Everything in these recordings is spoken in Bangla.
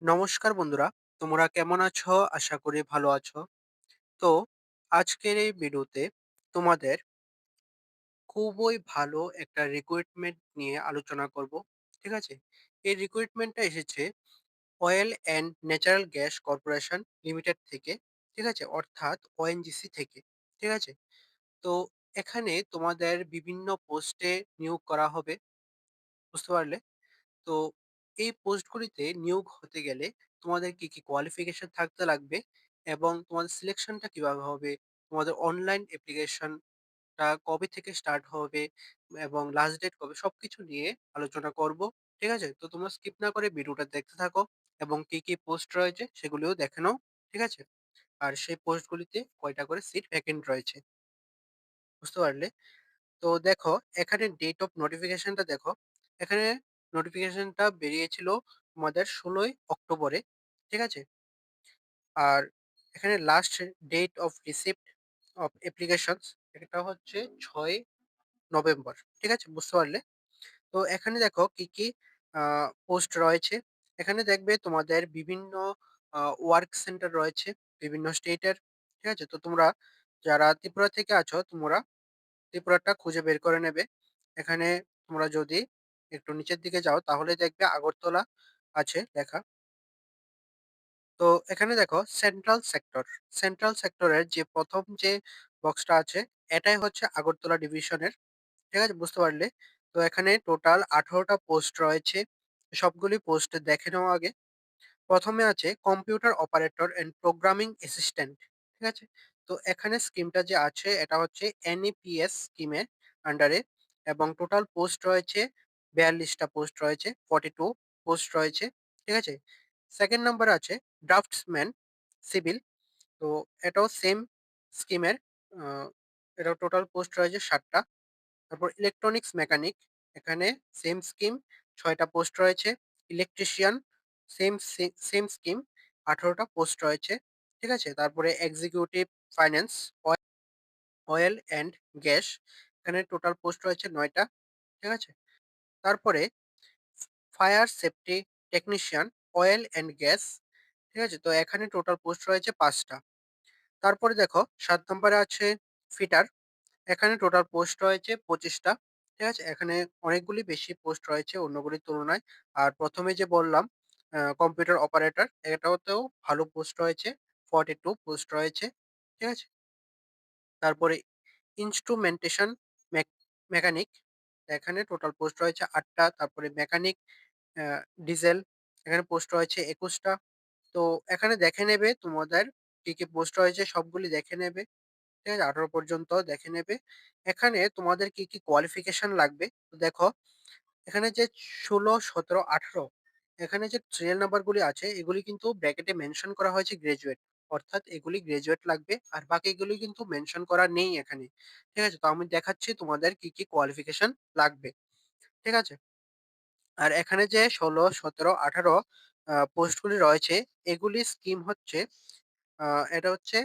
নমস্কার বন্ধুরা, তোমরা কেমন আছো? আশা করি ভালো আছো। তো আজকের এই ভিডিওতে তোমাদের খুবই ভালো একটা রিক্রুটমেন্ট নিয়ে আলোচনা করব। ঠিক আছে? এই রিক্রুটমেন্টটা এসেছে oil and natural gas corporation limited থেকে। ঠিক আছে? অর্থাৎ ওএনজিসি থেকে। ঠিক আছে? তো এখানে তোমাদের বিভিন্ন পোস্টে নিয়োগ করা হবে। বুঝতে পারলে? তো এই পোস্টগুলিতে নিয়োগ হতে গেলে তোমাদের কি, কি কোয়ালিফিকেশন থাকতে লাগবে এবং তোমাদের সিলেকশনটা কিভাবে হবে? তোমাদের অনলাইন অ্যাপ্লিকেশনটা কবে থেকে স্টার্ট হবে এবং লাস্ট ডেট কবে? সবকিছু নিয়ে আলোচনা করব। ঠিক আছে? তো তোমরা স্কিপ না করে ভিডিওটা দেখতে থাকো এবং কি, কি পোস্ট রয়েছে সেগুলিও দেখে নাও। ঠিক আছে? আর সেই পোস্টগুলিতে কয়টা করে সিট ভ্যাকেন্ট রয়েছে। বুঝতে পারলে? তো দেখো এখানে ডেট অফ নোটিফিকেশনটা দেখো। এখানে নোটিফিকেশনটা বেরিয়েছিল তোমাদের ১৬ই অক্টোবরে। ঠিক আছে? আর এখানে last date of receipt of applications এটা হচ্ছে ৬ই নভেম্বর। ঠিক আছে? বুঝতে পারলে? তো এখানে দেখো কি, কি পোস্ট রয়েছে। এখানে দেখবে তোমাদের বিভিন্ন ওয়ার্ক সেন্টার রয়েছে বিভিন্ন স্টেটের। ঠিক আছে? তো তোমরা যারা ত্রিপুরা থেকে আছো তোমরা ত্রিপুরাটা খুঁজে বের করে নেবে। এখানে তোমরা যদি একটু নিচের দিকে যাও তাহলে দেখবে আগরতলা আছে লেখা। তো এখানে দেখো সেন্ট্রাল সেক্টর। সেন্ট্রাল সেক্টরের যে ১ম যে বক্সটা আছে এটাই হচ্ছে আগরতলা ডিভিশনের। ঠিক আছে? বুঝতে পারলে? তো এখানে টোটাল ১৮ টা পোস্ট রয়েছে। সবগুলি পোস্ট দেখে নাও আগে। ১ম এ আছে computer operator and programming assistant. ঠিক আছে? তো এখানে স্কিমটা যে আছে এটা হচ্ছে এনইপিএস স্কিমের আন্ডারে এবং টোটাল পোস্ট রয়েছে ৪২ টা পোস্ট রয়েছে, 42 পোস্ট রয়েছে। ঠিক আছে? 2nd নাম্বারে আছে ড্রাফটসম্যান সিভিল। তো এটাও সেম স্কিমের। আ এটাও টোটাল পোস্ট রয়েছে ৭ টা। তারপর ইলেকট্রনিক্স মেকানিক এখানে সেম স্কিম ৬ টা পোস্ট রয়েছে। ইলেকট্রিশিয়ান সেম স্কিম ১৮ টা পোস্ট রয়েছে। ঠিক আছে? তারপরে executive finance, oil and gas এখানে টোটাল পোস্ট রয়েছে ৯ টা। ঠিক আছে? তারপরে fire safety technician, oil and gas. ঠিক আছে? তো এখানে টোটাল পোস্ট রয়েছে ৫ টা। তারপরে দেখো ৭ নম্বরে আছে ফিটার। এখানে টোটাল পোস্ট রয়েছে ২৫ টা। ঠিক আছে? এখানে অনেকগুলি বেশি পোস্ট রয়েছে অন্যগুলির তুলনায়। আর ১ম এ যে বললাম কম্পিউটার অপারেটর এটাতেও ভালো পোস্ট রয়েছে। 42 পোস্ট রয়েছে। ঠিক আছে? তারপরে ইন্সট্রুমেন্টেশন মেক মেকানিক এখানে টোটাল পোস্ট রয়েছে ৮ টা। তারপরে মেকানিক অ্যা ডিজেল এখানে পোস্ট রয়েছে ২১ টা। তো এখানে দেখে নেবে তোমাদের কি, কি পোস্ট রয়েছে সবগুলি দেখে নেবে। ঠিক আছে? ১৮ পর্যন্ত দেখে নেবে। এখানে তোমাদের কি, কি কোয়ালিফিকেশন লাগবে? তো দেখো এখানে যে ১৬, ১৭, ১৮ এখানে যে সিরিয়াল নাম্বার গুলি আছে এগুলি কিন্তু ব্র্যাকেটে মেনশন করা হয়েছে গ্র্যাজুয়েট। অর্থাৎ এগুলি গ্র্যাজুয়েট লাগবে। আর বাকিগুলি কিন্তু মেনশন করা নেই এখানে। ঠিক আছে? তো আমি দেখাচ্ছি তোমাদের কি, কি কোয়ালিফিকেশন লাগবে। ঠিক আছে? আর এখানে যে ১৬, ১৭, ১৮ পোস্টগুলি রয়েছে এগুলির স্কিম হচ্ছে আ এটা হচ্ছে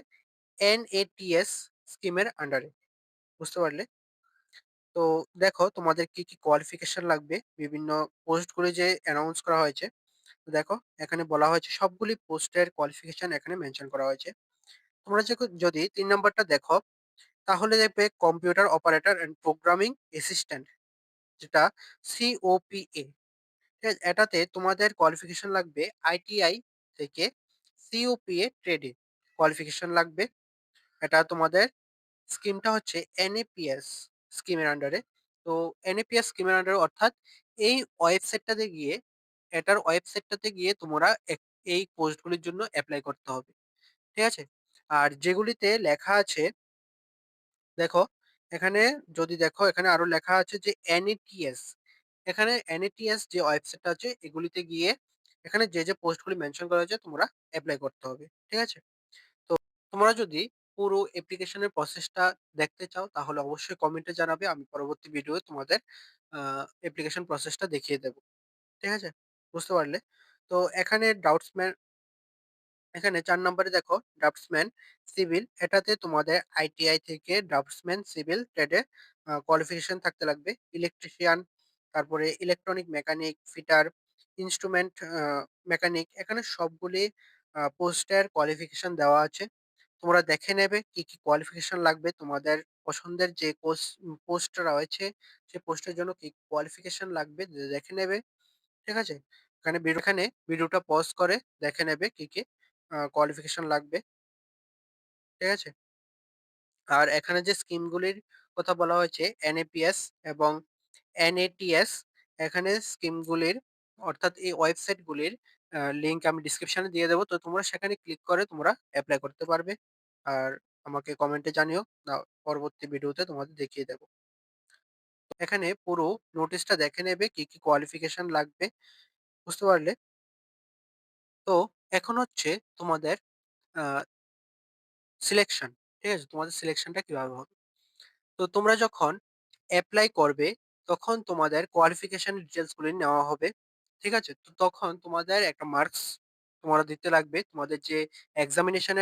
এনএটিএস স্কিমের আন্ডারে। বুঝতে পারলে? তো দেখো তোমাদের কি, কি কোয়ালিফিকেশন লাগবে বিভিন্ন পোস্টগুলি যে অ্যানাউন্স করা হয়েছে। তো দেখো এখানে বলা হয়েছে সবগুলি পোস্টের কোয়ালিফিকেশন এখানে মেনশন করা হয়েছে। তোমরা যদি ৩ নাম্বারটা দেখো তাহলে দেখবে computer operator and programming assistant যেটা সিওপিএ। ঠিক আছে? এটাতে তোমাদের কোয়ালিফিকেশন লাগবে আইটিআই থেকে সিওপিএ ট্রেডে কোয়ালিফিকেশন লাগবে। এটা তোমাদের স্কিমটা হচ্ছে এনএপিএস স্কিমের আন্ডারে। তো এনএপিএস স্কিমের আন্ডারে অর্থাৎ এই ওয়েবসাইটটাতে গিয়ে এটার ওয়েবসাইটটাতে গিয়ে তোমরা এই পোস্টগুলির জন্য এপ্লাই করতে হবে। ঠিক আছে? আর যেগুলিতে লেখা আছে দেখো এখানে যদি দেখো এখানে আরো লেখা আছে যে এনএটিএস। এখানে এনএটিএস যে ওয়েবসাইটটা আছে এগুলিতে গিয়ে এখানে যে, যে পোস্টগুলি মেনশন করা হয়েছে তোমরা এপ্লাই করতে হবে। ঠিক আছে? তোমরা যদি পুরো অ্যাপ্লিকেশনের প্রসেসটা দেখতে চাও তাহলে অবশ্যই কমেন্টে জানাবে। আমি পরবর্তী ভিডিওয়ে তোমাদের আ অ্যাপ্লিকেশন প্রসেসটা দেখিয়ে দেব। ঠিক আছে? বুঝতে পারলে? তো এখানে এখানে ৪ নম্বরে দেখো ড্রাফটসম্যান সিভিল এটাতে তোমাদের আইটিআই থেকে ড্রাফটসম্যান সিভিল ট্রেডে কোয়ালিফিকেশন থাকতে লাগবে। ইলেকট্রিশিয়ান, তারপরে electronic mechanic, fitter instrument mechanic এখানে সবগুলি পোস্টের কোয়ালিফিকেশন দেওয়া আছে। তোমরা দেখে নেবে কি, কি কোয়ালিফিকেশন লাগবে। তোমাদের পছন্দের যে পোস্টটা রয়েছে, সেই পোস্টের জন্য কি কোয়ালিফিকেশন লাগবে দেখে নেবে। ঠিক আছে? এখানে ভিডিওটা পজ করে দেখে নেবে কি, কি কোয়ালিফিকেশন লাগবে। ঠিক আছে? আর এখানে যে স্কিমগুলির কথা বলা হয়েছে NAPS এবং NATS, এখানে স্কিমগুলির অর্থাৎ এই ওয়েবসাইটগুলির লিংক আমি ডেসক্রিপশনে দিয়ে দেবো। তো তোমরা সেখানে ক্লিক করে তোমরা এপ্লাই করতে পারবে। আর আমাকে কমেন্টে জানিও। পরবর্তী ভিডিওতে তোমাদের দেখিয়ে দেব। এখানে পুরো নোটিশটা দেখে নেবে কি, কি কোয়ালিফিকেশন লাগবে। বুঝতে পারলে? তো এখন হচ্ছে তোমাদের আ সিলেকশন। ঠিক আছে? তোমাদের সিলেকশনটা কিভাবে হবে? তো তোমরা যখন এপ্লাই করবে, তখন তোমাদের কোয়ালিফিকেশন ডিটেইলস গুলি নেওয়া হবে। ঠিক আছে? তো তখন তোমাদের একটা মার্কস তোমরা দিতে লাগবে। তোমাদের যে এক্সামিনেশন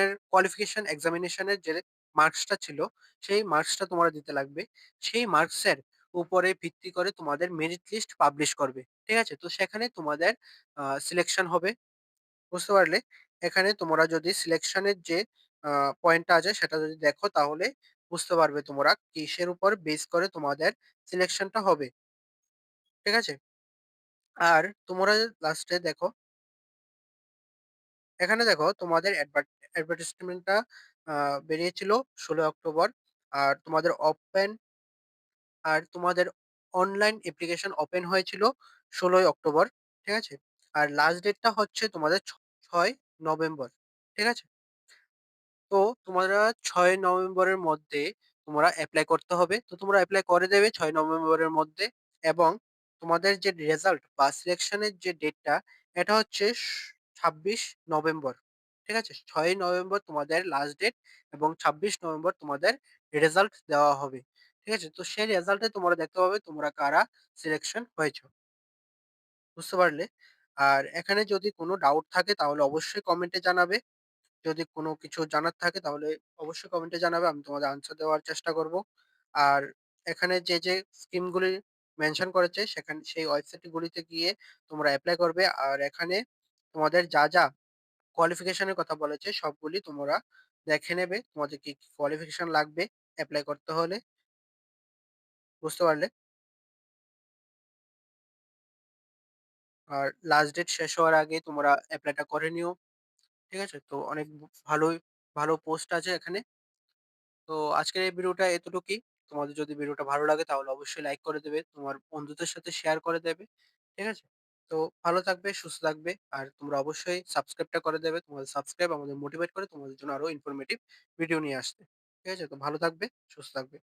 এর যে মার্কসটা ছিল, সেই মার্কসটা তোমরা দিতে লাগবে। সেই মার্কসের উপরে ভিত্তি করে তোমাদের মেরিট লিস্ট পাবলিশ করবে। ঠিক আছে? তো সেখানে তোমাদের সিলেকশন হবে। বুঝতে পারলে? এখানে তোমরা যদি সিলেকশনের যে আ পয়েন্টটা আছে সেটা যদি দেখো, তাহলে বুঝতে পারবে তোমরা কিসের উপর বেস করে তোমাদের সিলেকশনটা হবে। ঠিক আছে? আর তোমরা লাস্টে দেখো, এখানে দেখো তোমাদের অ্যাডভার্টাইজমেন্টটা আ বেরিয়েছিল ১৬ অক্টোবর। আর তোমাদের ওপেন আর তোমাদের অনলাইন অ্যাপ্লিকেশন ওপেন হয়েছিল ১৬ অক্টোবর। ঠিক আছে? আর লাস্ট ডেটটা হচ্ছে তোমাদের ৬ নভেম্বর। ঠিক আছে? তো তোমরা ৬ নভেম্বরের মধ্যে তোমরা এপ্লাই করতে হবে। তো তোমরা এপ্লাই করে দেবে ৬ নভেম্বরের মধ্যে। এবং তোমাদের যে রেজাল্ট বা সিলেকশনের যে ডেটটা, এটা হচ্ছে ২৬ নভেম্বর। ঠিক আছে? ৬ নভেম্বর তোমাদের লাস্ট ডেট এবং ২৬ নভেম্বর তোমাদের রেজাল্ট দেওয়া হবে। ঠিক আছে? তো সেই রেজাল্টে তোমরা দেখতে পাবে তোমরা কারা সিলেকশন হয়েছ। বুঝতে পারলে? আর এখানে যদি কোনো ডাউট থাকে তাহলে অবশ্যই কমেন্টে জানাবে। যদি কোনো কিছু জানার থাকে তাহলে অবশ্যই কমেন্টে জানাবে। আমি তোমাদের আনসার দেওয়ার চেষ্টা করব। আর এখানে যে স্কিমগুলি মেনশন করেছে সেই ওয়েবসাইট গুলিতে গিয়ে তোমরা এপ্লাই করবে। আর এখানে তোমাদের যা কোয়ালিফিকেশন এর কথা বলেছে সবগুলি তোমরা দেখে নেবে। তোমাদের কি, কি কোয়ালিফিকেশন লাগবে এপ্লাই করতে হলে। বুঝতে পারলে? আর লাস্ট ডেট শেষ হওয়ার আগে তোমরা এপ্লাইটা করে নিও। ঠিক আছে? তো অনেক ভালো পোস্ট আছে এখানে। তো আজকের এই ভিডিওটা এতটুকুই। তোমাদের যদি ভিডিওটা ভালো লাগে তাহলে অবশ্যই লাইক করে দেবে। তোমার বন্ধুদের সাথে শেয়ার করে দেবে। ঠিক আছে? তো ভালো থাকবে, সুস্থ থাকবে। আর তোমরা অবশ্যই সাবস্ক্রাইবটা করে দেবে। তোমাদের সাবস্ক্রাইব আমাদের মোটিভেট করে তোমাদের জন্য আরো ইনফরমেটিভ ভিডিও নিয়ে আসতে। ঠিক আছে? তো ভালো থাকবে, সুস্থ থাকবে।